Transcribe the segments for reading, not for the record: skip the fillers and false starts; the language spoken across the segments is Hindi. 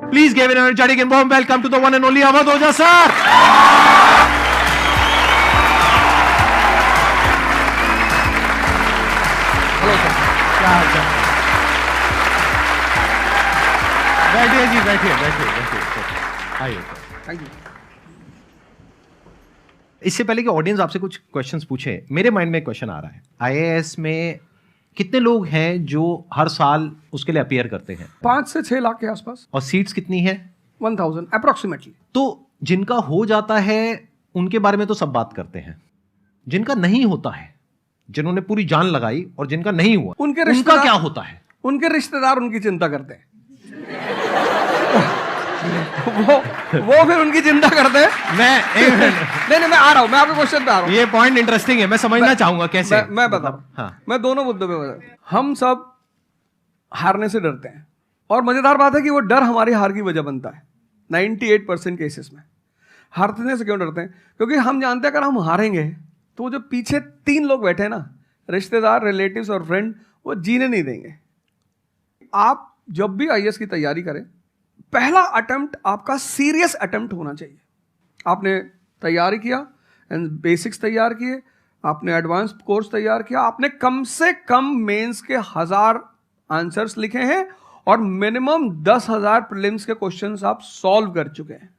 Please give an energetic and warm welcome to the one and only Awadh Oja sir. Hello sir, क्या हाल चाल? बैठिए जी, बैठिए। आइए। Thank you. इससे पहले कि ऑडियंस आपसे कुछ क्वेश्चंस पूछे, मेरे माइंड में एक क्वेश्चन आ रहा है। आईएएस में कितने लोग हैं जो हर साल उसके लिए अपीयर करते हैं? 5 से 6 लाख के आसपास। और सीट्स कितनी है? 1000 अप्रोक्सीमेटली। तो जिनका हो जाता है उनके बारे में तो सब बात करते हैं, जिनका नहीं होता है, जिन्होंने पूरी जान लगाई और जिनका नहीं हुआ, उनका क्या होता है? उनके रिश्तेदार उनकी चिंता करते हैं। वो फिर उनकी चिंता करते हैं। नहीं, मैं आ रहा हूं, मैं आपके क्वेश्चन पे आ रहा हूं। ये पॉइंट इंटरेस्टिंग है, मैं समझना चाहूंगा कैसे। मैं बताऊं। हाँ। मैं दोनों मुद्दों पे बता। हम सब हारने से डरते हैं, और मजेदार बात है कि वो डर हमारी हार की वजह बनता है। 98% केसेस में हारने से क्यों डरते हैं? क्योंकि हम जानते हैं अगर हम हारेंगे तो वो जो पीछे 3 लोग बैठे हैं ना, रिश्तेदार, रिलेटिव्स और फ्रेंड, वो जीने नहीं देंगे। आप जब भी आईएएस की तैयारी करें, पहला अटेम्प्ट आपका सीरियस अटेम्प्ट होना चाहिए। आपने तैयारी किया, बेसिक्स तैयार किए, आपने एडवांस कोर्स तैयार किया, आपने कम से कम मेंस के 1000 आंसर्स लिखे हैं और मिनिमम 10,000 प्रीलिम्स के क्वेश्चंस आप सॉल्व कर चुके हैं,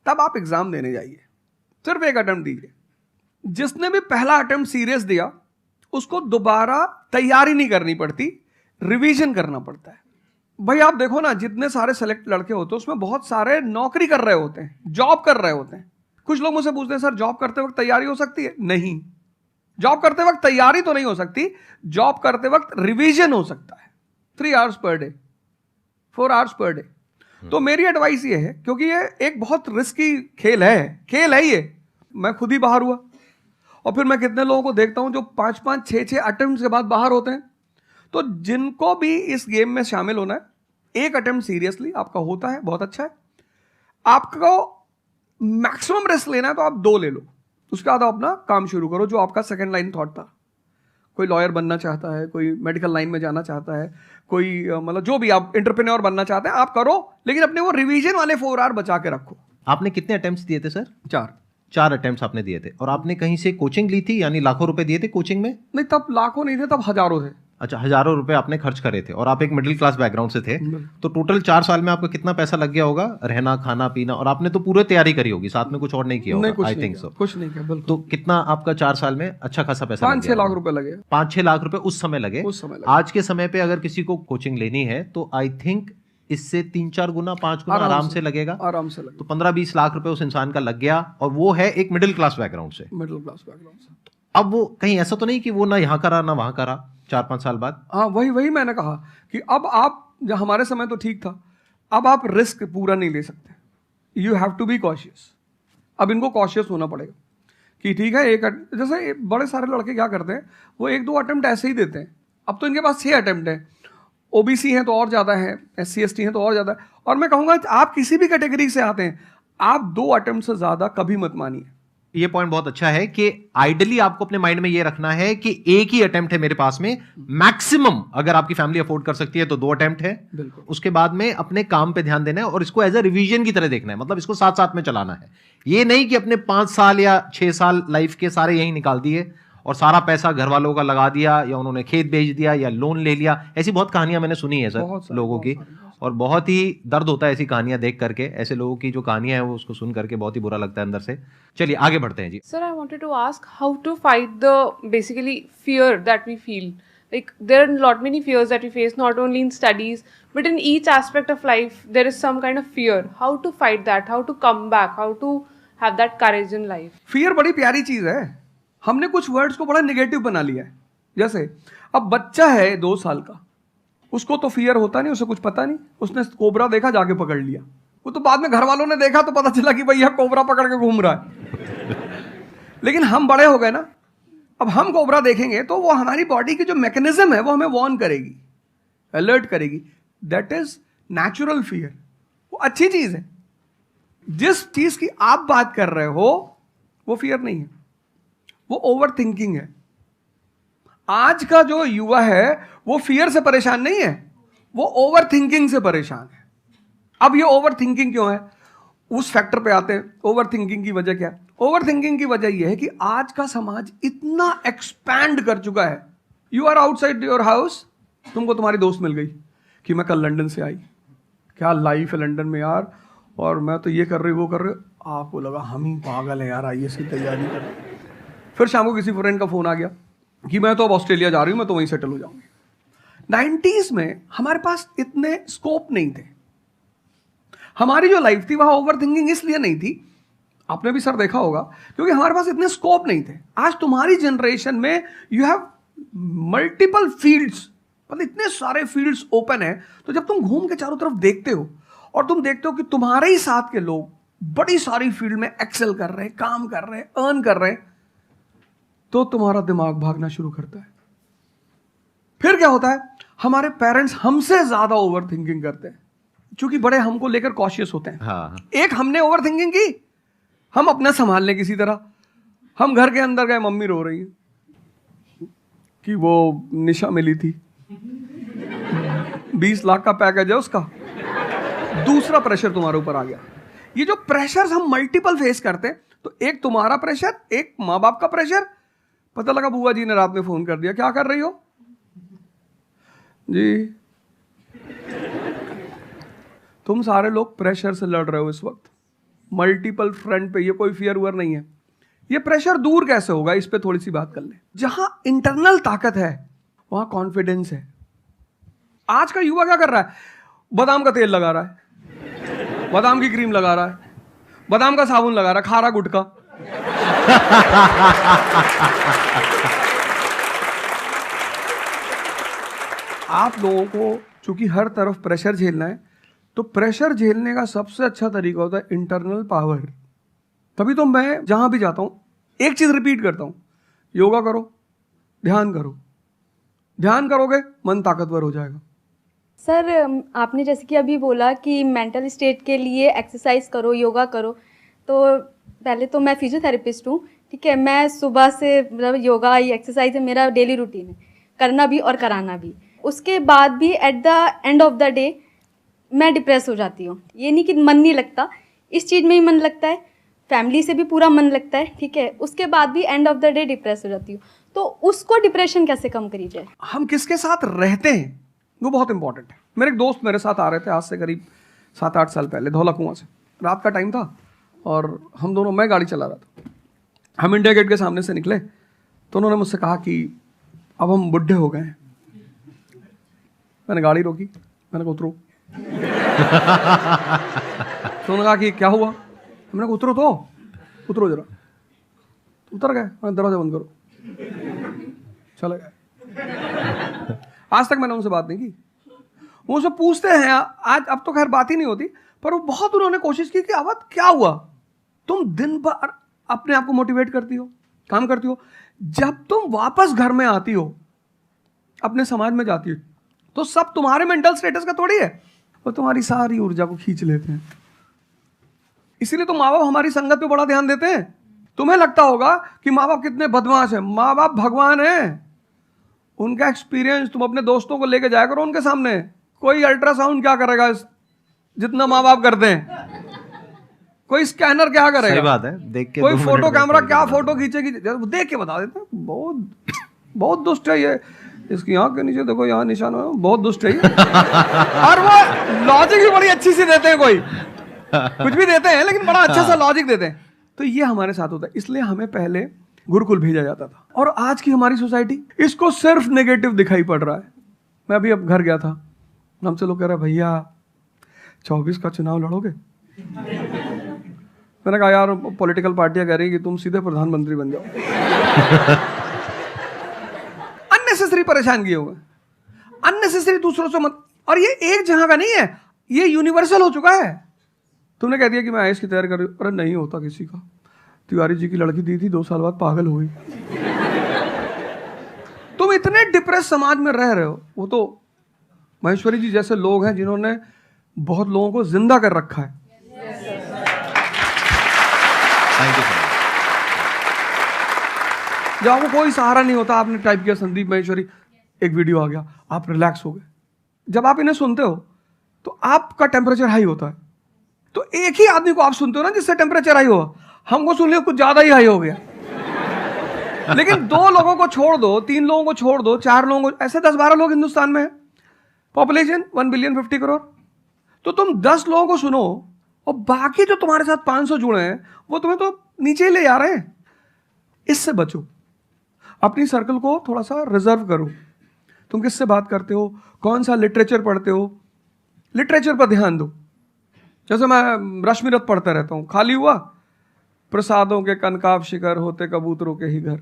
तब आप एग्जाम देने जाइए। सिर्फ एक अटेम्प्ट दीजिए। जिसने भी पहला अटेम्प्ट सीरियस दिया, उसको दोबारा तैयारी नहीं करनी पड़ती, रिवीजन करना पड़ता है। भाई आप देखो ना, जितने सारे सेलेक्ट लड़के होते हैं उसमें बहुत सारे नौकरी कर रहे होते हैं, जॉब कर रहे होते हैं। कुछ लोग मुझसे पूछते हैं, सर जॉब करते वक्त तैयारी हो सकती है? नहीं, जॉब करते वक्त तैयारी तो नहीं हो सकती, जॉब करते वक्त रिवीजन हो सकता है। 3 hours per day, 4 hours per day. तो मेरी एडवाइस ये है, क्योंकि ये एक बहुत रिस्की खेल है ये। मैं खुद ही बाहर हुआ, और फिर मैं कितने लोगों को देखता हूं जो 5-5, 6-6 अटेम्प्ट के बाद बाहर होते हैं। तो जिनको भी इस गेम में शामिल होना है, एक अटेम्प्ट सीरियसली आपका होता है, बहुत अच्छा है। आपको मैक्सिमम रिस्क लेना है तो आप 2 ले लो, उसके बाद अपना काम शुरू करो, जो आपका सेकंड लाइन थॉट था। कोई लॉयर बनना चाहता है, कोई मेडिकल लाइन में जाना चाहता है, कोई मतलब जो भी आप एंटरप्रेन्योर बनना चाहते हैं, आप करो, लेकिन अपने वो रिवीजन वाले 4 आवर बचा के रखो। आपने कितने अटेम्प्ट्स दिए थे सर? 4 अटेम्प्ट्स आपने दिए थे। और आपने कहीं से कोचिंग ली थी, यानी लाखों रुपए दिए थे कोचिंग में? नहीं, तब लाखों नहीं थे, तब हजारों थे। अच्छा, हजारों रुपए आपने खर्च करे थे, और आप एक मिडिल क्लास बैकग्राउंड से थे। तो टोटल 4 साल में आपका कितना पैसा लग गया होगा? रहना, खाना, पीना, और आपने तो पूरी तैयारी करी होगी, साथ में कुछ और नहीं किया होगा? I think so. कुछ नहीं किया, बिल्कुल। तो कितना आपका 4 साल में अच्छा खासा पैसा? 5-6 लाख रुपए लगे। 5-6 लाख रुपए उस समय लगे। आज के समय पे अगर किसी को कोचिंग लेनी है तो आई थिंक इससे 3-4 गुना, 5 गुना आराम से लगेगा। आराम से लगेगा। तो 15-20 लाख रुपए उस इंसान का लग गया, और वो है एक मिडिल क्लास बैकग्राउंड से। अब वो कहीं ऐसा तो नहीं कि वो ना यहाँ करा ना वहां करा 4-5 साल बाद? हाँ, वही मैंने कहा कि अब आप, जब हमारे समय तो ठीक था, अब आप रिस्क पूरा नहीं ले सकते। You have to be cautious. अब इनको कॉशियस होना पड़ेगा कि ठीक है, जैसे बड़े सारे लड़के क्या करते हैं, वो 1-2 अटेम्प्ट ऐसे ही देते हैं। अब तो इनके पास 6 अटेम्प्ट है। ओबीसी हैं तो और ज़्यादा है, SC ST हैं तो और ज़्यादा है। और मैं कहूँगा आप किसी भी कैटेगरी से आते हैं, आप 2 अटेम्प्ट से ज़्यादा कभी मत मानिए। ये पॉइंट बहुत अच्छा है कि आइडियली आपको अपने माइंड में ये रखना है कि एक ही अटेम्प्ट है मेरे पास में, मैक्सिमम अगर आपकी फैमिली अफोर्ड कर सकती है तो 2 अटेम्प्ट है। उसके बाद में अपने काम पे ध्यान देना है, और इसको एज ए रिवीजन की तरह देखना है, मतलब इसको साथ साथ में चलाना है। ये नहीं कि अपने 5 साल या 6 साल लाइफ के सारे यही निकाल दिए और सारा पैसा घर वालों का लगा दिया, या उन्होंने खेत बेच दिया या लोन ले लिया। ऐसी बहुत कहानियां मैंने सुनी है सर लोगों की, और बहुत ही दर्द होता है ऐसी कहानियां देख करके। ऐसे लोगों की जो कहानियां हैं वो उसको सुन करके बहुत ही बुरा लगता है अंदर से। चलिए आगे बढ़ते हैं जी। Sir, I wanted to ask how to fight the basically fear that we feel. Like there are lot many fears that we face, not only in studies but in each aspect of life. There is some kind of fear. How to fight that? How to come back? How to have that courage in life? Fear बड़ी प्यारी चीज है। हमने कुछ वर्ड्स को बड़ा नेगेटिव बना लिया है। जैसे अब बच्चा है 2 साल का, उसको तो फियर होता नहीं, उसे कुछ पता नहीं, उसने कोबरा देखा, जाके पकड़ लिया। वो तो बाद में घर वालों ने देखा तो पता चला कि भैया कोबरा पकड़ के घूम रहा है। लेकिन हम बड़े हो गए ना, अब हम कोबरा देखेंगे तो वो हमारी बॉडी की जो मैकेनिज्म है वो हमें वार्न करेगी, अलर्ट करेगी। That is natural fear. वो अच्छी चीज है। जिस चीज की आप बात कर रहे हो वो फियर नहीं है, वो ओवर थिंकिंग है। आज का जो युवा है वो फियर से परेशान नहीं है, वो ओवर थिंकिंग से परेशान है। अब ये ओवर थिंकिंग क्यों है, उस फैक्टर पे आते हैं। ओवर थिंकिंग की वजह क्या है? ओवर थिंकिंग की वजह यह है कि आज का समाज इतना एक्सपैंड कर चुका है। You are outside your house, तुमको तुम्हारी दोस्त मिल गई कि मैं कल लंदन से आई, क्या लाइफ है लंदन में यार, और मैं तो ये कर रही वो कर रही। आपको लगा हम ही पागल है यार, आईएएस की तैयारी कर रहे। फिर शाम को किसी फ्रेंड का फोन आ गया कि मैं तो अब ऑस्ट्रेलिया जा रही हूँ, मैं तो वहीं सेटल हो जाऊंगी। 90s में हमारे पास इतने स्कोप नहीं थे। हमारी जो लाइफ थी वहां ओवर थिंकिंग इसलिए नहीं थी, आपने भी सर देखा होगा, क्योंकि हमारे पास इतने स्कोप नहीं थे। आज तुम्हारी जनरेशन में यू हैव मल्टीपल फील्ड्स, मतलब इतने सारे फील्ड्स ओपन है। तो जब तुम घूम के चारों तरफ देखते हो और तुम देखते हो कि तुम्हारे ही साथ के लोग बड़ी सारी फील्ड में एक्सेल कर रहे हैं, काम कर रहे हैं, अर्न कर रहे हैं, तो तुम्हारा दिमाग भागना शुरू करता है। फिर क्या होता है, हमारे पेरेंट्स हमसे ज्यादा ओवर थिंकिंग करते हैं, क्योंकि बड़े हमको लेकर कॉशियस होते हैं। हाँ। एक हमने ओवर थिंकिंग की, हम अपना संभाल लें किसी तरह। हम घर के अंदर गए, मम्मी रो रही है कि वो निशा मिली थी, 20 लाख का पैकेज है उसका। दूसरा प्रेशर तुम्हारे ऊपर आ गया। ये जो प्रेशर हम मल्टीपल फेस करते हैं, तो एक तुम्हारा प्रेशर, एक माँ बाप का प्रेशर। पता लगा बुआ जी ने रात में फोन कर दिया, क्या कर रही हो जी? तुम सारे लोग प्रेशर से लड़ रहे हो इस वक्त, मल्टीपल फ्रंट पे। ये कोई फियर वुअर नहीं है। ये प्रेशर दूर कैसे होगा, इस पे थोड़ी सी बात कर ले। जहां इंटरनल ताकत है वहां कॉन्फिडेंस है। आज का युवा क्या कर रहा है? बादाम का तेल लगा रहा है, बादाम की क्रीम लगा रहा है, बादाम का साबुन लगा रहा है, खा रहा गुटखा। आप लोगों को चूंकि हर तरफ प्रेशर झेलना है, तो प्रेशर झेलने का सबसे अच्छा तरीका होता है इंटरनल पावर। तभी तो मैं जहां भी जाता हूं एक चीज रिपीट करता हूं, योगा करो, ध्यान करो। ध्यान करोगे मन ताकतवर हो जाएगा। सर, आपने जैसे कि अभी बोला कि मेंटल स्टेट के लिए एक्सरसाइज करो, योगा करो। तो पहले तो मैं फिजियोथेरेपिस्ट हूँ, ठीक है। मैं सुबह से मतलब योगा एक्सरसाइज है मेरा डेली रूटीन है, करना भी और कराना भी। उसके बाद भी at the end of the day मैं डिप्रेस हो जाती हूँ। ये नहीं कि मन नहीं लगता, इस चीज़ में ही मन लगता है, फैमिली से भी पूरा मन लगता है, ठीक है। उसके बाद भी end of the day depress हो जाती हूँ। तो उसको डिप्रेशन कैसे कम करी जाए? हम किसके साथ रहते हैं वो बहुत इंपॉर्टेंट है। मेरे एक दोस्त मेरे साथ आ रहे थे आज से करीब 7-8 साल पहले, धौला कुआं से। रात का टाइम था और हम दोनों, मैं गाड़ी चला रहा था, हम इंडिया गेट के सामने से निकले तो उन्होंने मुझसे कहा कि अब हम बुढ़े हो गए हैं। मैंने गाड़ी रोकी, मैंने कहा उतरो। तो उन्होंने कहा कि क्या हुआ? हमने कहा उतरो, तो उतरो जरा। तो उतर गए, मैंने दरवाजा बंद करो, चले गए। आज तक मैंने उनसे बात नहीं की। वो मुझसे पूछते हैं आज, अब तो खैर बात ही नहीं होती, पर वो बहुत उन्होंने कोशिश की कि अवध क्या हुआ, तुम दिन भर अपने आप को मोटिवेट करती हो, काम करती हो, जब तुम वापस घर में आती हो, अपने समाज में जाती हो, तो सब तुम्हारे मेंटल स्टेटस का थोड़ी है, वो तुम्हारी सारी ऊर्जा को खींच लेते हैं। इसीलिए तो माँ बाप हमारी संगत पे बड़ा ध्यान देते हैं। तुम्हें लगता होगा कि माँ बाप कितने बदमाश हैं, माँ बाप भगवान हैं। उनका एक्सपीरियंस तुम अपने दोस्तों को लेके जाया करो उनके सामने। कोई अल्ट्रासाउंड क्या करेगा जितना माँ बाप करते हैं, कोई स्कैनर क्या करेगा, सही बात है, देख के कोई 2 फोटो मिनट कैमरा में क्या फोटो खींचेगी, देख के बता देते हैं। बहुत बहुत दुष्ट है ये, इसकी आंख के नीचे देखो यहाँ निशान है, बहुत दुष्ट है ये। और वो लॉजिक भी बड़ी अच्छी सी देते हैं, कोई कुछ भी देते हैं लेकिन बड़ा अच्छा सा लॉजिक देते हैं। तो ये हमारे साथ होता है। इसलिए हमें पहले गुरुकुल भेजा जाता था, और आज की हमारी सोसाइटी इसको सिर्फ नेगेटिव दिखाई पड़ रहा है। मैं अभी अब घर गया था, हमसे लोग कह रहे भैया 24 का चुनाव लड़ोगे? मैंने कहा यार पॉलिटिकल पार्टियां कह रही कि तुम सीधे प्रधानमंत्री बन जाओ। अननेसेसरी परेशान किए हुए, अननेसेसरी दूसरों से मत। और ये एक जगह का नहीं है, ये यूनिवर्सल हो चुका है। तुमने कह दिया कि मैं आईएएस की तैयारी कर रही हूँ, अरे नहीं होता किसी का। तिवारी जी की लड़की दी थी, 2 साल बाद पागल हो गई। तुम इतने डिप्रेस समाज में रह रहे हो। वो तो महेश्वरी जी जैसे लोग हैं जिन्होंने बहुत लोगों को जिंदा कर रखा है। Thank you sir. जब आपको कोई सहारा नहीं होता, आपने टाइप किया संदीप महेश्वरी, एक वीडियो आ गया, आप रिलैक्स हो गए। जब आप इन्हें सुनते हो तो आपका टेम्परेचर हाई होता है, तो एक ही आदमी को आप सुनते हो ना जिससे टेम्परेचर हाई हुआ, हमको सुन लिया कुछ ज्यादा ही हाई हो गया। लेकिन 2 लोगों को छोड़ दो, 3 लोगों को छोड़ दो, 4 लोगों को, ऐसे 10-12 लोग हिंदुस्तान में है, पॉपुलेशन 1 बिलियन 50 करोड़, तो तुम 10 लोगों को सुनो और बाकी जो तुम्हारे साथ 500 जुड़े हैं वो तुम्हें तो नीचे ही ले जा रहे हैं। इससे बचो, अपनी सर्कल को थोड़ा सा रिजर्व करो। तुम किससे बात करते हो, कौन सा लिटरेचर पढ़ते हो, लिटरेचर पर ध्यान दो। जैसे मैं रश्मिरथ पढ़ता रहता हूँ, खाली हुआ, प्रसादों के कनकाब शिखर होते कबूतरों के ही घर।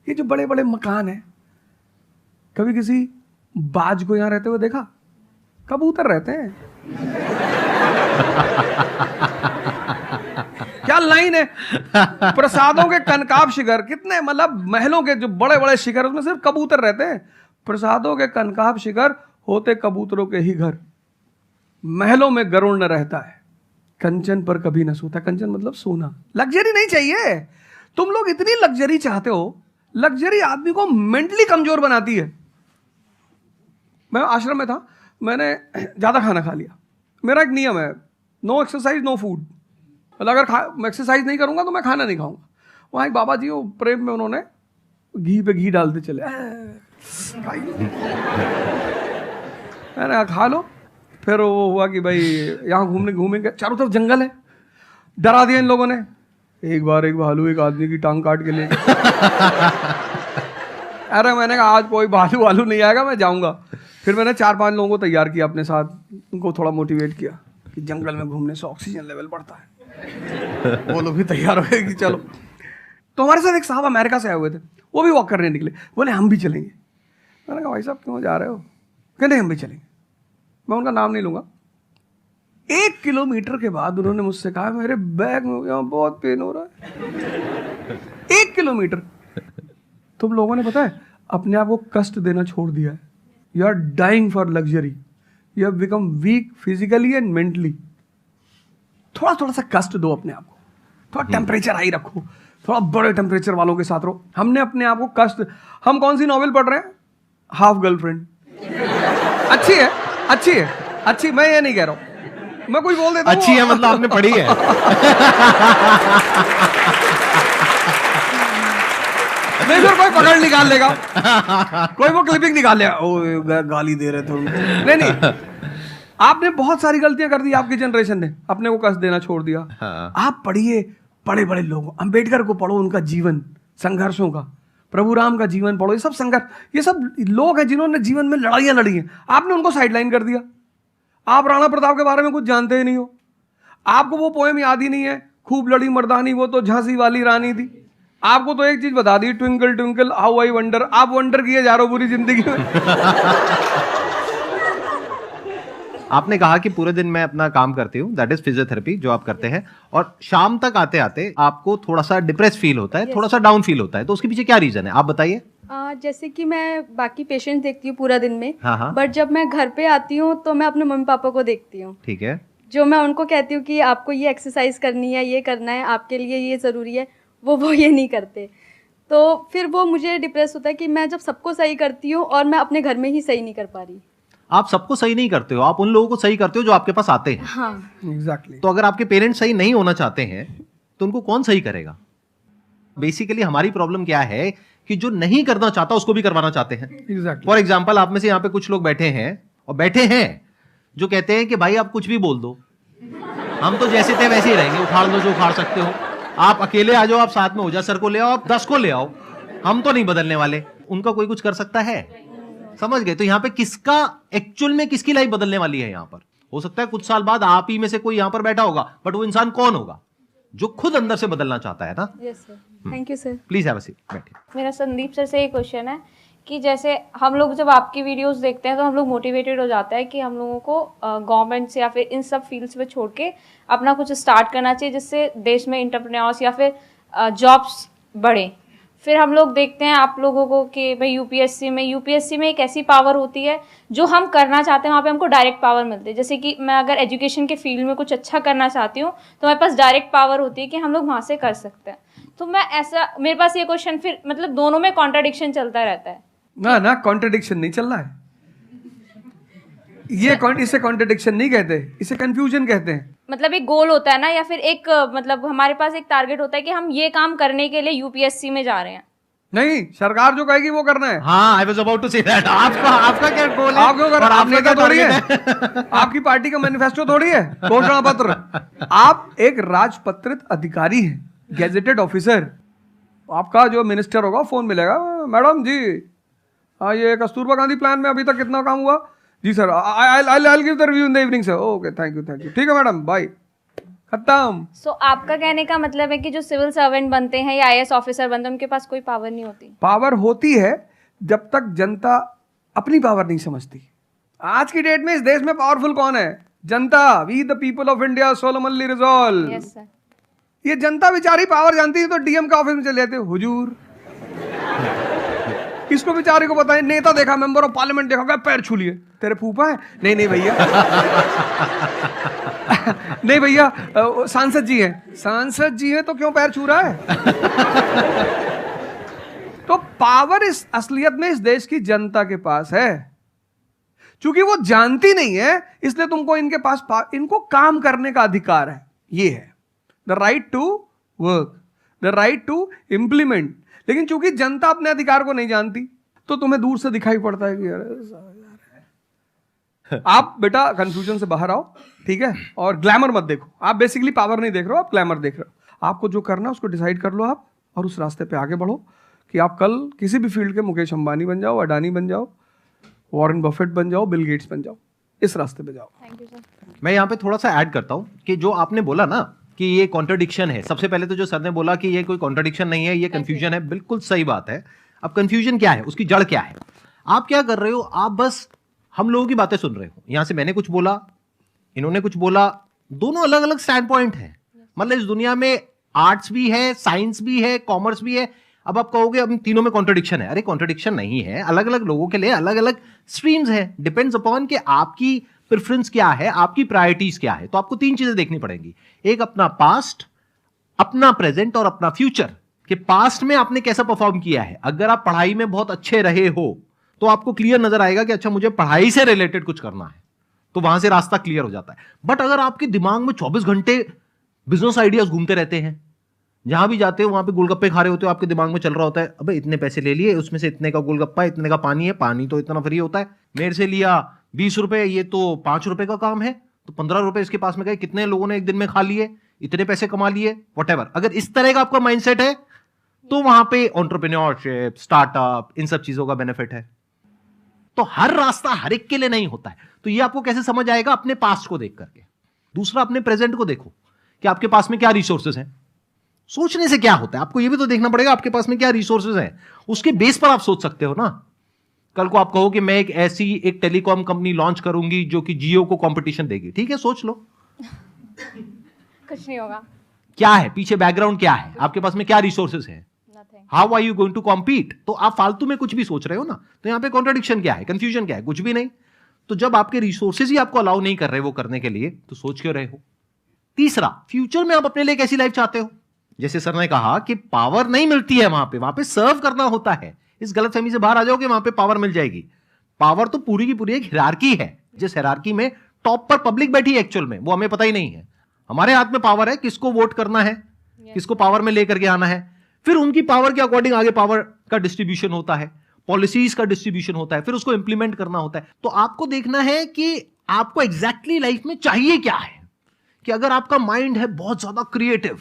ये जो बड़े बड़े मकान हैं, कभी किसी बाज को यहां रहते हुए देखा? कबूतर रहते हैं। क्या लाइन है, प्रसादों के कनकाब शिखर, कितने मतलब महलों के जो बड़े बड़े शिखर, उसमें सिर्फ कबूतर रहते हैं। प्रसादों के कनकाब शिखर होते कबूतरों के ही घर, महलों में गरुड़ न रहता है, कंचन पर कभी न सोता। कंचन मतलब सोना। लग्जरी नहीं चाहिए। तुम लोग इतनी लग्जरी चाहते हो, लग्जरी आदमी को मेंटली कमजोर बनाती है। मैं आश्रम में था, मैंने ज्यादा खाना खा लिया। मेरा एक नियम है, नो एक्सरसाइज नो फूड। मतलब अगर मैं एक्सरसाइज नहीं करूंगा तो मैं खाना नहीं खाऊंगा। वहां एक बाबा जी, वो प्रेम में उन्होंने घी पे घी डालते चले, मैंने कहा खा लो। फिर वो हुआ कि भाई यहाँ घूमेंगे, चारों तरफ जंगल है, डरा दिया इन लोगों ने। एक बार एक भालू एक आदमी की टांग काट के ले गया। अरे मैंने कहा आज कोई भालू वालू नहीं आएगा, मैं जाऊंगा। फिर मैंने 4-5 लोगों को तैयार किया अपने साथ, उनको थोड़ा मोटिवेट किया कि जंगल में घूमने से ऑक्सीजन लेवल बढ़ता है। वो लोग भी तैयार हो गए कि चलो। तो हमारे साथ एक साहब अमेरिका से आए हुए थे, वो भी वॉक करने निकले, बोले हम भी चलेंगे। मैंने कहा भाई साहब क्यों जा रहे हो? कहते हम भी चलेंगे। मैं उनका नाम नहीं लूंगा। 1 किलोमीटर के बाद उन्होंने मुझसे कहा मेरे बैग में यहाँ बहुत पेन हो रहा है। 1 किलोमीटर। तुम लोगों ने पता है अपने आप को कष्ट देना छोड़ दिया है। You are dying for luxury, you have become weak physically and mentally. थोड़ा थोड़ा सा कष्ट दो अपने आप को, थोड़ा टेम्परेचर हाई रखो, थोड़ा बड़े टेम्परेचर वालों के साथ रहो। हमने अपने आप को कष्ट, हम कौन सी नॉवेल पढ़ रहे हैं? Half girlfriend. अच्छी है, अच्छी है, अच्छी, मैं ये नहीं कह रहा हूं, मैं कुछ बोल देता हूं। अच्छी है मतलब आपने पढ़ी है। नहीं फिर कोई पकड़ निकाल लेगा, कोई वो क्लिपिंग निकाल लेगा, ओ गाली दे रहे थे। नहीं, आपने बहुत सारी गलतियां कर दी, आपकी जनरेशन ने अपने को कष्ट देना छोड़ दिया। हाँ। आप पढ़िए बड़े बड़े लोगों, अंबेडकर को पढ़ो, उनका जीवन संघर्षों का, प्रभु राम का जीवन पढ़ो। ये सब संघर्ष, ये सब लोग हैं जिन्होंने जीवन में लड़ाइयां लड़ी हैं। आपने उनको साइडलाइन कर दिया। आप राणा प्रताप के बारे में कुछ जानते ही नहीं हो, आपको वो पोएम याद ही नहीं है, खूब लड़ी मर्दानी वो तो झांसी वाली रानी थी। आपको तो एक चीज बता दी, twinkle twinkle how I wonder. आप वंडर किए जा रहे हो पूरी जिंदगी में। आपने कहा कि पूरे दिन मैं अपना काम करती हूँ, दैट इज फिजियोथेरेपी जो आप करते हैं, और शाम तक आते आते आपको थोड़ा सा डिप्रेस फील होता है, थोड़ा सा डाउन फील होता है, तो उसके पीछे क्या रीजन है आप बताइए। जैसे कि मैं बाकी पेशेंट देखती हूँ पूरा दिन में, हाँ। बट जब मैं घर पे आती हूँ तो मैं अपने मम्मी पापा को देखती हूँ। ठीक है। जो मैं उनको कहती हूँ कि आपको ये एक्सरसाइज करनी है, ये करना है, आपके लिए ये ज़रूरी है, वो ये नहीं करते। तो फिर वो मुझे डिप्रेस होता है कि मैं जब सबको सही करती हूँ और मैं अपने घर में ही सही नहीं कर पा रही। आप सबको सही नहीं करते हो, आप उन लोगों को सही करते हो जो आपके पास आते हैं। हाँ एग्जैक्टली। तो अगर आपके पेरेंट्स सही नहीं होना चाहते हैं तो उनको कौन सही करेगा? बेसिकली हमारी प्रॉब्लम क्या है कि जो नहीं करना चाहता उसको भी करवाना चाहते हैं। एग्जैक्टली। फॉर एग्जाम्पल, आप में से यहाँ पे कुछ लोग बैठे हैं और बैठे हैं जो कहते हैं कि भाई आप कुछ भी बोल दो, हम तो जैसे थे वैसे ही रहेंगे, उखाड़ लो जो उखाड़ सकते हो, आप अकेले आ जाओ, आप साथ में ओझा सर को ले आओ, आप 10 को ले आओ, हम तो नहीं बदलने वाले। उनका कोई कुछ कर सकता है? समझ गए? तो यहाँ पे किसका एक्चुअल में किसकी लाइफ बदलने वाली है? यहाँ पर हो सकता है कुछ साल बाद आप ही में से कोई यहाँ पर बैठा होगा, बट वो इंसान कौन होगा? जो खुद अंदर से बदलना चाहता है ना। Yes sir, thank you sir. Please have a seat, बैठिए। मेरा संदीप सर से ये क्वेश्चन है कि जैसे हम लोग जब आपकी वीडियोस देखते हैं तो हम लोग मोटिवेटेड हो जाता है कि हम लोगों को गवर्नमेंट से या फिर इन सब फील्ड्स में छोड़ के अपना कुछ स्टार्ट करना चाहिए जिससे देश में एंटरप्रेन्योर्स या फिर जॉब्स बढ़े। फिर हम लोग देखते हैं आप लोगों को कि भाई यूपीएससी में एक ऐसी पावर होती है जो हम करना चाहते हैं वहाँ पे हमको डायरेक्ट पावर मिलती है। जैसे कि मैं अगर एजुकेशन के फील्ड में कुछ अच्छा करना चाहती हूँ तो मेरे पास डायरेक्ट पावर होती है कि हम लोग वहाँ से कर सकते हैं। तो मैं ऐसा, मेरे पास ये क्वेश्चन फिर मतलब दोनों में कॉन्ट्राडिक्शन चलता रहता है। ना कॉन्ट्रडिक्शन नहीं चल रहा है। इसे कॉन्ट्रडिक्शन नहीं कहते, इसे कंफ्यूजन कहते हैं। मतलब एक गोल होता है ना, या फिर एक मतलब हमारे पास एक टारगेट होता है कि हम ये काम करने के लिए यूपीएससी में जा रहे हैं। नहीं, सरकार जो कहेगी वो करना है। हाँ, I was about to say that. आपका क्या गोल है? आप क्यों कर, और आप आपका नेता क्या थोड़ी है, target आपकी पार्टी का मैनिफेस्टो थोड़ी है, घोषणा पत्र। आप एक राजपत्रित अधिकारी हैं, गैजेटेड ऑफिसर। आपका जो मिनिस्टर होगा फोन मिलेगा, मैडम जी ये कस्तूरबा गांधी प्लान में अभी तक कितना काम हुआ? जी sir, I give the review in the evening sir. Okay, thank you. ठीक है मैडम, बाय, खत्म। सो आपका कहने का मतलब है कि जो सिविल सर्वेंट बनते हैं या आईएएस ऑफिसर बनते हैं उनके पास कोई पावर नहीं होती? पावर होती है जब तक जनता अपनी पावर नहीं समझती। आज की डेट में इस देश में पावरफुल कौन है? जनता। We the people of India solemnly resolve. Yes sir. ये जनता बेचारी पावर जानती है तो डीएम का ऑफिस में चले जाते हैं, हुजूर। इसको बेचारे को पता है, नेता देखा, मेंबर ऑफ पार्लियामेंट देखा, पैर छू लिए, तेरे फूफा है? नहीं भैया नहीं भैया, सांसद जी हैं। सांसद जी हैं तो क्यों पैर छू रहा है? तो पावर इस असलियत में इस देश की जनता के पास है। चूंकि वो जानती नहीं है, इसलिए तुमको इनके पास इनको काम करने का अधिकार है। ये है the right to work, the right to implement. लेकिन चूंकि जनता अपने अधिकार को नहीं जानती, तो तुम्हें दूर से दिखाई पड़ता है कि यार आप बेटा कंफ्यूजन से बाहर आओ, ठीक है? और ग्लैमर मत देखो। आप बेसिकली पावर नहीं देख रहे हो, आप ग्लैमर देख रहे हो। आपको जो करना है उसको डिसाइड कर लो आप, और उस रास्ते पे आगे बढ़ो कि आप कल किसी भी फील्ड के मुकेश अंबानी बन जाओ, अडानी बन जाओ, वॉरेन बफेट बन जाओ, बिल गेट्स बन जाओ। इस रास्ते पे जाओ। Thank you sir. मैं यहाँ पे थोड़ा सा ऐड करता हूँ कि जो आपने बोला ना कि ये कॉन्ट्रडिक्शन है, सबसे पहले तो जो सर ने बोला कि ये कोई कॉन्ट्रडिक्शन नहीं है, ये कंफ्यूजन है, बिल्कुल सही बात है। अब कंफ्यूजन क्या है, उसकी जड़ क्या है? आप क्या कर रहे हो? आप बस हम लोगों की बातें सुन रहे हो। यहां से मैंने कुछ बोला, इन्होंने कुछ बोला, दोनों अलग अलग स्टैंड पॉइंट है। मतलब इस दुनिया में आर्ट्स भी है, साइंस भी है, कॉमर्स भी है। अब आप कहोगे अब तीनों में कॉन्ट्रडिक्शन है। अरे कॉन्ट्रडिक्शन नहीं है, अलग अलग लोगों के लिए अलग अलग स्ट्रीम्स है। डिपेंड्स अपॉन कि आपकी प्रेफरेंस क्या है, आपकी प्रायोरिटीज क्या है। तो आपको तीन चीजें देखनी पड़ेंगी, एक अपना पास्ट, अपना प्रेजेंट और अपना फ्यूचर। कि पास्ट में आपने कैसा परफॉर्म किया है। अगर आप पढ़ाई में बहुत अच्छे रहे हो तो आपको क्लियर नजर आएगा कि अच्छा मुझे पढ़ाई से रिलेटेड कुछ करना है, तो वहां से रास्ता क्लियर हो जाता है। बट अगर आपके दिमाग में 24 घंटे बिजनेस आइडियाज घूमते रहते हैं, जहां भी जाते हो वहां पे गोलगप्पे खा रहे होते हो, आपके दिमाग में चल रहा होता है अबे इतने पैसे ले लिए, उसमें से इतने का गोलगप्पा, इतने का पानी है, पानी तो इतना फ्री होता है, मेरे से लिया 20 रुपए, ये तो 5 रुपए का काम है, तो 15 रुपए इसके पास में गए, कितने लोगों ने एक दिन में खा लिए, इतने पैसे कमा लिए, व्हाटएवर। अगर इस तरह का आपका माइंडसेट है तो वहां पे एंटरप्रेन्योरशिप, स्टार्टअप, इन सब चीजों का बेनिफिट है। तो हर रास्ता हर एक के लिए नहीं होता है। तो ये आपको कैसे समझ आएगा? अपने पास्ट को देख करके। दूसरा, अपने प्रेजेंट को देखो कि आपके पास में क्या रिसोर्सेज हैं। सोचने से क्या होता है, आपको ये भी तो देखना पड़ेगा आपके पास में क्या रिसोर्सेज हैं। उसके बेस पर आप सोच सकते हो ना। कल को आप कहो कि मैं एक टेलीकॉम कंपनी लॉन्च करूंगी जो कि जियो को कंपटीशन देगी, ठीक है, सोच लो। कुछ नहीं होगा। क्या है पीछे, बैकग्राउंड क्या है, आपके पास में क्या रिसोर्सेज है, how are you going to compete. तो आप फालतू में कुछ भी सोच रहे हो ना। तो यहां पे कॉन्ट्रडिक्शन क्या है, कंफ्यूजन क्या है? कुछ भी नहीं। तो जब आपके रिसोर्सेज ही आपको अलाउ नहीं कर रहे वो करने के लिए, तो सोच क्यों रहे हो? तीसरा, फ्यूचर में आप अपने लिए कैसी लाइफ चाहते हो? जैसे सर ने कहा कि पावर नहीं मिलती है वहां पे सर्व करना होता है। इस गलतफहमी से बाहर आ जाओ कि वहां पे पावर मिल जाएगी। पावर तो पूरी की पूरी एक हिरार्की है, जिस हिरार्की में टॉप पर पब्लिक बैठी है एक्चुअल में, वो हमें पता ही नहीं है। हमारे हाथ में पावर है, किसको वोट करना है, किसको पावर में लेकर के आना है। फिर उनकी पावर के अकॉर्डिंग आगे पावर का डिस्ट्रीब्यूशन होता है, पॉलिसीज का डिस्ट्रीब्यूशन होता है, फिर उसको इंप्लीमेंट करना होता है। तो आपको देखना है कि आपको एग्जैक्टली लाइफ में चाहिए क्या है। कि अगर आपका माइंड है बहुत ज्यादा क्रिएटिव,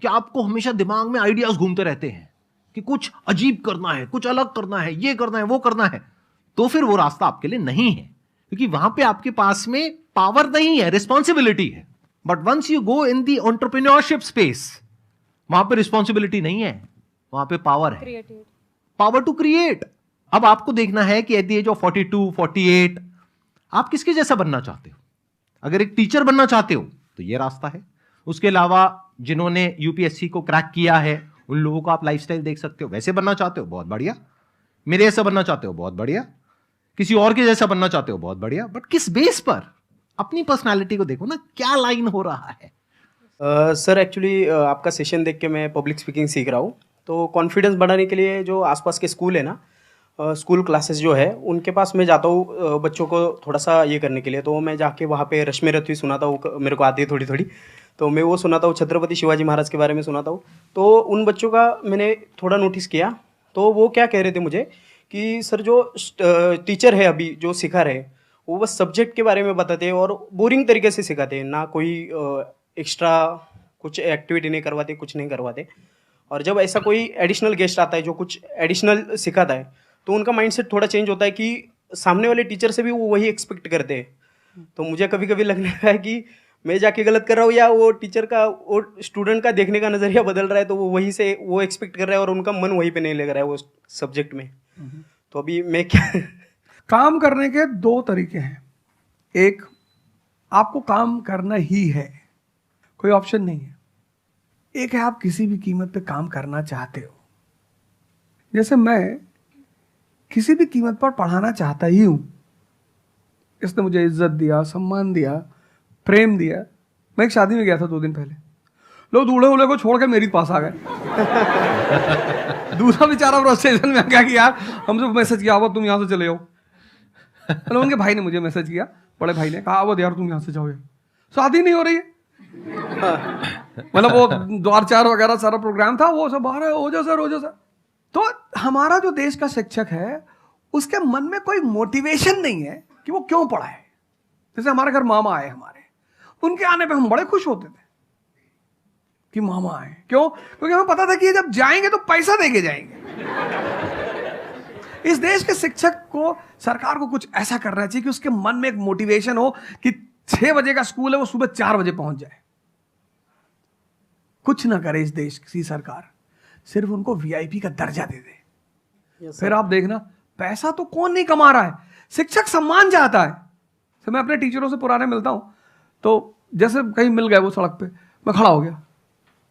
कि आपको हमेशा दिमाग में आइडियाज घूमते रहते हैं कि कुछ अजीब करना है, कुछ अलग करना है, ये करना है, वो करना है, तो फिर वो रास्ता आपके लिए नहीं है। क्योंकि वहां पे आपके पास में पावर नहीं है, रिस्पॉन्सिबिलिटी है। But once you go in the entrepreneurship space, वहां पे रिस्पॉन्सिबिलिटी नहीं है, वहां पे पावर है, पावर टू क्रिएट। अब आपको देखना है कि एट द एज ऑफ 42, 48 आप किसके जैसा बनना चाहते हो। अगर एक टीचर बनना चाहते हो तो ये रास्ता है। उसके अलावा जिन्होंने यूपीएससी को क्रैक किया है उन लोगों का आप लाइफस्टाइल देख सकते हो। वैसे बनना चाहते हो, बहुत बढ़िया। मेरे जैसा बनना चाहते हो, बहुत बढ़िया। किसी और के जैसा बनना चाहते हो, बहुत बढ़िया। बट किस बेस पर? अपनी पर्सनालिटी को देखो ना, क्या लाइन हो रहा है। सर एक्चुअली आपका सेशन देख के मैं पब्लिक स्पीकिंग सीख रहा हूँ। तो कॉन्फिडेंस बढ़ाने के लिए जो आसपास के स्कूल है ना, स्कूल क्लासेस जो है उनके पास मैं जाता हूँ बच्चों को थोड़ा सा ये करने के लिए। तो मैं जाके वहाँ पे रश्मि रथवी सुनाता हूँ, मेरे को आती है थोड़ी थोड़ी, तो मैं वो सुनाता हूँ। छत्रपति शिवाजी महाराज के बारे में सुनाता हूँ। तो उन बच्चों का मैंने थोड़ा नोटिस किया, तो वो क्या कह रहे थे मुझे कि सर जो टीचर है अभी जो सिखा रहे वो बस सब्जेक्ट के बारे में बताते हैं और बोरिंग तरीके से सिखाते हैं, ना कोई एक्स्ट्रा कुछ एक्टिविटी नहीं करवाते, कुछ नहीं करवाते। और जब ऐसा कोई एडिशनल गेस्ट आता है जो कुछ एडिशनल सिखाता है तो उनका माइंडसेट थोड़ा चेंज होता है कि सामने वाले टीचर से भी वो वही एक्सपेक्ट करते हैं। तो मुझे कभी कभी लगने लगा है कि मैं जाके गलत कर रहा हूँ या वो टीचर का वो स्टूडेंट का देखने का नज़रिया बदल रहा है, तो वो वहीं से वो एक्सपेक्ट कर रहा है और उनका मन वहीं पे नहीं लग रहा है वो सब्जेक्ट में। तो अभी मैं क्या काम करने के दो तरीके हैं। एक, आपको काम करना ही है, कोई ऑप्शन नहीं है। एक है आप किसी भी कीमत पे काम करना चाहते हो। जैसे मैं किसी भी कीमत पर पढ़ाना चाहता ही हूं। इसने मुझे इज्जत दिया, सम्मान दिया, प्रेम दिया। मैं एक शादी में गया था 2 दिन पहले, लोग दूल्हे उल्हे को छोड़ के मेरे पास आ गए। दूसरा बेचारा फ्रस्ट्रेशन में आ गया कि यार हमसे मैसेज किया हुआ तुम यहाँ से चले जाओ। मतलब उनके भाई ने मुझे मैसेज किया, बड़े भाई ने कहा वो यार तुम यहाँ से जाओ, शादी नहीं हो रही है। मतलब वो द्वार चार वगैरह सारा प्रोग्राम था, वो सब बाहर हो जाओ सर। तो हमारा जो देश का शिक्षक है उसके मन में कोई मोटिवेशन नहीं है कि वो क्यों पढ़ाए। जैसे हमारे घर मामा आए, हमारे उनके आने पे हम बड़े खुश होते थे कि मामा आए। क्यों? क्योंकि हमें पता था कि ये जब जाएंगे तो पैसा देके जाएंगे। इस देश के शिक्षक को, सरकार को कुछ ऐसा करना चाहिए कि उसके मन में एक मोटिवेशन हो कि 6 बजे का स्कूल है वो सुबह 4 बजे पहुंच जाए। कुछ ना करे इस देश की सरकार, सिर्फ उनको वीआईपी का दर्जा दे दे। फिर आप देखना, पैसा तो कौन नहीं कमा रहा है, शिक्षक सम्मान चाहता है। तो मैं अपने टीचरों से पुराने मिलता हूं, तो जैसे कहीं मिल गए वो सड़क पे, मैं खड़ा हो गया,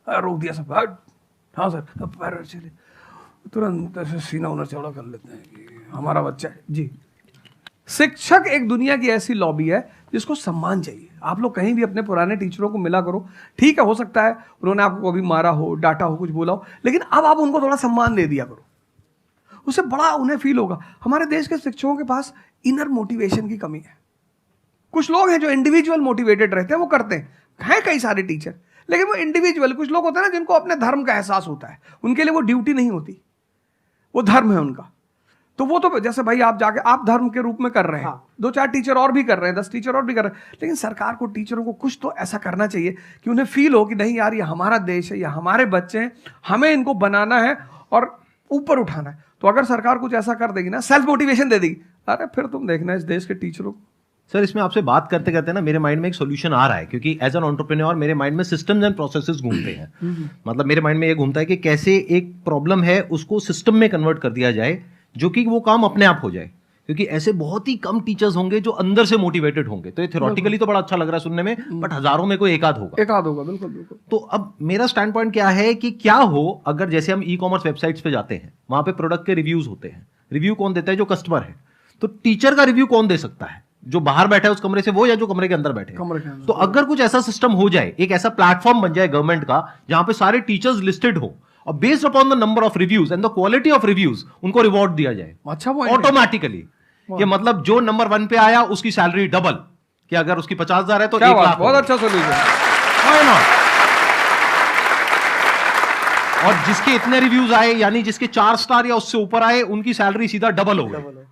रोक दिया सब, हाँ सर, पैर चले, तुरंत ऐसे सीना उन्हें चौड़ा कर लेते हैं कि हमारा बच्चा है जी। शिक्षक एक दुनिया की ऐसी लॉबी है जिसको सम्मान चाहिए। आप लोग कहीं भी अपने पुराने टीचरों को मिला करो, ठीक है, हो सकता है उन्होंने आपको कभी मारा हो, डांटा हो, कुछ बोला हो, लेकिन अब आप उनको थोड़ा सम्मान दे दिया करो, उससे बड़ा उन्हें फील होगा। हमारे देश के शिक्षकों के पास इनर मोटिवेशन की कमी है। कुछ लोग हैं जो इंडिविजुअल मोटिवेटेड रहते हैं, वो करते हैं कई सारे टीचर, लेकिन वो इंडिविजुअल। कुछ लोग होते हैं ना जिनको अपने धर्म का एहसास होता है, उनके लिए वो ड्यूटी नहीं होती, वो धर्म है उनका। तो वो तो जैसे भाई आप जाके आप धर्म के रूप में कर रहे हैं, हाँ। 2-4 टीचर और भी कर रहे हैं, 10 टीचर और भी कर रहे हैं, लेकिन सरकार को, टीचरों को कुछ तो ऐसा करना चाहिए कि उन्हें फील हो कि नहीं यार ये हमारा देश है, ये हमारे बच्चे हैं, हमें इनको बनाना है और ऊपर उठाना है। तो अगर सरकार कुछ ऐसा कर देगी ना, सेल्फ मोटिवेशन दे देगी, अरे फिर तुम देखना इस देश के टीचरों को। सर, इसमें आपसे बात करते करते ना मेरे माइंड में एक सॉल्यूशन आ रहा है, क्योंकि एज एन एंटरप्रेन्योर मेरे माइंड में सिस्टम्स एंड प्रोसेसेस घूमते हैं। मतलब मेरे माइंड में ये घूमता है कि कैसे एक प्रॉब्लम है उसको सिस्टम में कन्वर्ट कर दिया जाए, जो कि वो काम अपने आप हो जाए। क्योंकि ऐसे बहुत ही कम टीचर्स होंगे जो अंदर से मोटिवेटेड होंगे। तो ये थ्योरेटिकली तो बड़ा अच्छा लग रहा है सुनने में, बट हजारों में कोई एक आध होगा। बिल्कुल। तो अब मेरा स्टैंड पॉइंट क्या है कि क्या हो अगर जैसे हम ई-कॉमर्स वेबसाइट्स पे जाते हैं, वहां पे प्रोडक्ट के रिव्यूज होते हैं। रिव्यू कौन देता है? जो कस्टमर है। तो टीचर का रिव्यू कौन दे सकता है? जो बाहर बैठा है उस कमरे से वो, या जो कमरे के अंदर बैठे हैं। तो अगर कुछ ऐसा सिस्टम हो जाए, एक ऐसा प्लेटफॉर्म बन जाए गवर्नमेंट का जहां पे सारे टीचर्स लिस्टेड हो और based upon the number of reviews and the quality of reviews उनको रिवॉर्ड दिया जाए अच्छा ऑटोमेटिकली। कि मतलब जो नंबर 1 पे आया उसकी सैलरी डबल, कि अगर उसकी 50,000 है तो 1 लाख। बहुत अच्छा सोल्यूशन। और जिसके इतने रिव्यूज आए, यानी जिसके 4 स्टार या उससे ऊपर आए, उनकी सैलरी सीधा डबल हो गई।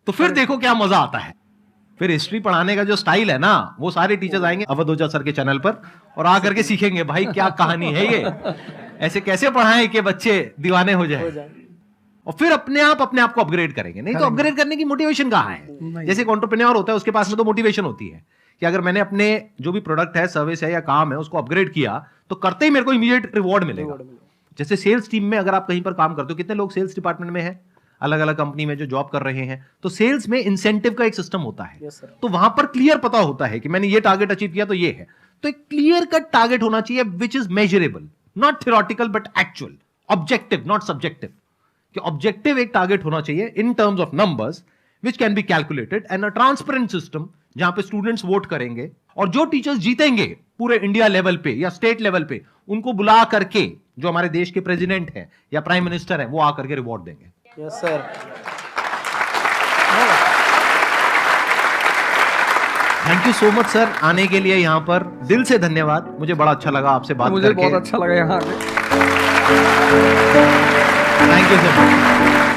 तो फिर देखो क्या मजा आता है। फिर हिस्ट्री पढ़ाने का जो स्टाइल है ना, वो सारे टीचर्स आएंगे अवध ओझा सर के चैनल पर और आकर के सीखेंगे भाई क्या कहानी है ये, ऐसे कैसे पढ़ाएं कि बच्चे दीवाने हो जाए। और फिर अपने आप को अपग्रेड करेंगे। नहीं तो अपग्रेड करने की मोटिवेशन कहाँ है? जैसे एक एंटरप्रेन्योर होता है, उसके पास में तो मोटिवेशन होती है कि अगर मैंने अपने जो भी प्रोडक्ट है, सर्विस है या काम है, उसको अपग्रेड किया तो करते ही मेरे को इमीडिएट रिवॉर्ड मिलेगा। जैसे सेल्स टीम में अगर आप कहीं पर काम करते हो, कितने लोग सेल्स डिपार्टमेंट में है, अलग अलग कंपनी में जो जॉब कर रहे हैं, तो सेल्स में इंसेंटिव का एक सिस्टम होता है। तो वहां पर क्लियर पता होता है कि मैंने ये टारगेट अचीव किया तो ये है। तो एक क्लियर कट टारगेट होना चाहिए which is measurable, not theoretical but actual, objective not subjective. कि ऑब्जेक्टिव एक टारगेट होना चाहिए in terms of numbers which can be calculated, and a transparent system जहां पे स्टूडेंट्स वोट करेंगे और जो टीचर्स जीतेंगे पूरे इंडिया लेवल पे या स्टेट लेवल पे, उनको बुला करके जो हमारे देश के प्रेसिडेंट हैं या प्राइम मिनिस्टर हैं, वो आकर के रिवॉर्ड देंगे। Yes sir. Thank you so much sir आने के लिए यहाँ पर, दिल से धन्यवाद। मुझे बड़ा अच्छा लगा आपसे बात मुझे करके। बहुत अच्छा लगा यहाँ आके। Thank you so much.